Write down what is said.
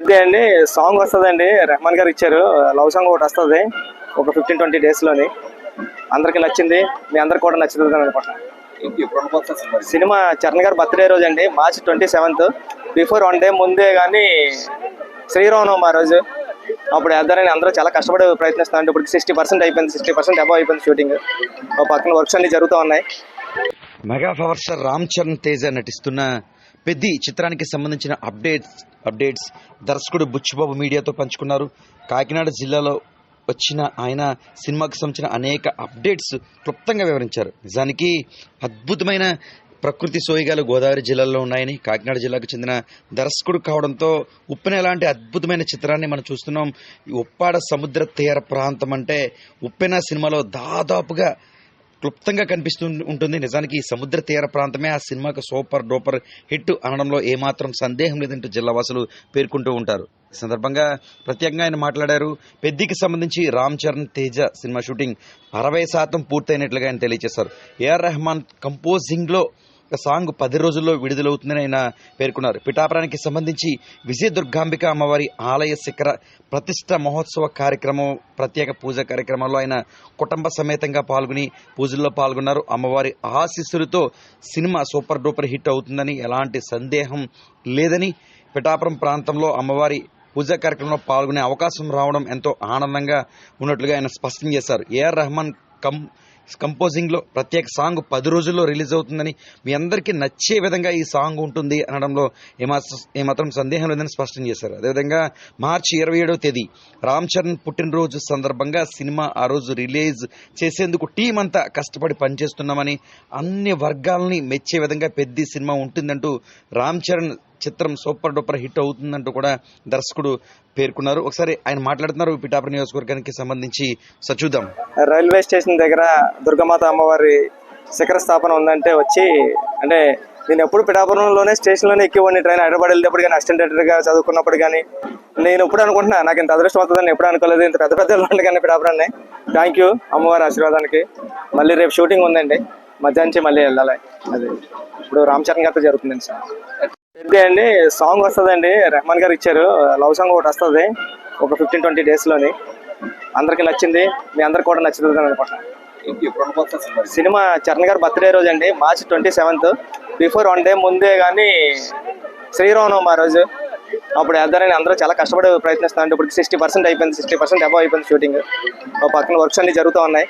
పెద్ద అండి సాంగ్ వస్తుందండి. రెహమాన్ గారు ఇచ్చారు. లవ్ సాంగ్ ఒకటి వస్తుంది ఒక 15-20 డేస్లోని. అందరికి నచ్చింది, మీ అందరికి కూడా నచ్చుతుంది అనుకుంటున్నాను. సినిమా చరణ్ గారు బర్త్డే రోజు అండి, March 27th. బిఫోర్ 1 day ముందే కానీ శ్రీరామనవమి ఆ రోజు. అప్పుడు వేద్దారని అందరూ చాలా కష్టపడి ప్రయత్నిస్తాను. ఇప్పుడు 60% అయిపోయింది, 60% అబవ్ అయిపోయింది షూటింగ్. పక్కన వర్క్స్ అన్ని జరుగుతూ ఉన్నాయి. Mega power star Ram Charan Teja నటిస్తున్న పెద్ది చిత్రానికి సంబంధించిన అప్డేట్స్ దర్శకుడు బుచ్చిబాబు మీడియాతో పంచుకున్నారు. కాకినాడ జిల్లాలో వచ్చిన ఆయన సినిమాకి సంబంధించిన అనేక అప్డేట్స్ క్లుప్తంగా వివరించారు. నిజానికి అద్భుతమైన ప్రకృతి సోయగాలు గోదావరి జిల్లాలో ఉన్నాయని, కాకినాడ జిల్లాకు చెందిన దర్శకుడు కావడంతో ఉప్పెన లాంటి అద్భుతమైన చిత్రాన్ని మనం చూస్తున్నాం. ఈ ఉప్పాడ సముద్ర తీర ప్రాంతం అంటే ఉప్పెన సినిమాలో దాదాపుగా క్లుప్తంగా కనిపిస్తూ ఉంటుంది. నిజానికి ఈ సముద్ర తీర ప్రాంతమే ఆ సినిమాకు సూపర్ డూపర్ హిట్ అనడంలో ఏమాత్రం సందేహం లేదంటూ జిల్లావాసులు పేర్కొంటూ ఉంటారు. ఈ సందర్భంగా ప్రత్యేకంగా ఆయన మాట్లాడారు. పెద్దికి సంబంధించి రామ్ చరణ్ తేజ సినిమా షూటింగ్ 60% పూర్తయినట్లుగా ఆయన తెలియజేశారు. ఏఆర్ రెహమాన్ కంపోజింగ్లో ఒక సాంగ్ 10 రోజుల్లో విడుదలవుతుందని ఆయన పేర్కొన్నారు. పిఠాపురానికి సంబంధించి విజయ దుర్గాంబిక అమ్మవారి ఆలయ శిఖర ప్రతిష్ట మహోత్సవ కార్యక్రమం, ప్రత్యేక పూజా కార్యక్రమంలో ఆయన కుటుంబ సమేతంగా పాల్గొని పూజల్లో పాల్గొన్నారు. అమ్మవారి ఆశీస్సులతో సినిమా సూపర్ డూపర్ హిట్ అవుతుందని ఎలాంటి సందేహం లేదని, పిఠాపురం ప్రాంతంలో అమ్మవారి పూజా కార్యక్రమంలో పాల్గొనే అవకాశం రావడం ఎంతో ఆనందంగా ఉన్నట్లుగా ఆయన స్పష్టం చేశారు. ఏఆర్ రెహమాన్ కంపోజింగ్లో ప్రత్యేక సాంగ్ 10 రోజుల్లో రిలీజ్ అవుతుందని, మీ అందరికీ నచ్చే విధంగా ఈ సాంగ్ ఉంటుంది అనడంలో ఏమాత్రం సందేహం లేదని స్పష్టం చేశారు. అదేవిధంగా March 27వ తేదీ రామ్ చరణ్ పుట్టినరోజు సందర్భంగా సినిమా ఆ రోజు రిలీజ్ చేసేందుకు టీం అంతా కష్టపడి పనిచేస్తున్నామని, అన్ని వర్గాలని మెచ్చే విధంగా పెద్ద సినిమా ఉంటుందంటూ, రామ్ చరణ్ చిత్రం సూపర్ డూపర్ హిట్ అవుతుందంటూ కూడా దర్శకుడు పేర్కొన్నారు. ఒకసారి ఆయన మాట్లాడుతున్నారు. పిఠాపురం నియోజకవర్గానికి సంబంధించి చూద్దాం. రైల్వే స్టేషన్ దగ్గర దుర్గామాత అమ్మవారి శిఖర స్థాపన ఉందంటే వచ్చి, అంటే నేను ఎప్పుడు పిఠాపురంలోనే స్టేషన్లోనే ఎక్కివ్వండి. ట్రైన్ హైదరాబాద్ వెళ్ళేటప్పుడు కానీ, అసిస్టెంట్ డైరెక్టర్గా చదువుకున్నప్పుడు కానీ నేను ఎప్పుడు అనుకుంటున్నా నాకు ఇంత అదృష్టం అవుతుందని ఎప్పుడు అనుకోలేదు. ఇంత పెద్ద పెద్ద వాళ్ళు కానీ పిఠాపురాన్ని. థ్యాంక్ యూ అమ్మవారి ఆశీర్వాదానికి. మళ్ళీ రేపు షూటింగ్ ఉందండి, మధ్యాహ్నం మళ్ళీ వెళ్ళాలి. అది ఇప్పుడు రామ్ చరణ్ గారితో జరుగుతుందండి సార్. పెద్ద అండి సాంగ్ వస్తుందండి. రెహమాన్ గారు ఇచ్చారు. లవ్ సాంగ్ ఒకటి వస్తుంది ఒక 15-20 డేస్లోని. అందరికి నచ్చింది, మీ అందరికి కూడా నచ్చుతుంది అనుకుంటున్నాను. సినిమా చరణ్ గారు బర్త్డే రోజు అండి, March 27th. బిఫోర్ 1 day ముందే కానీ శ్రీరామనవమి ఆ రోజు. అప్పుడు వేద్దారని అందరూ చాలా కష్టపడి ప్రయత్నిస్తాను. ఇప్పుడు 60% అయిపోయింది, 60% అబవ్ అయిపోయింది షూటింగ్. పక్కన వర్క్స్ అన్ని జరుగుతూ ఉన్నాయి.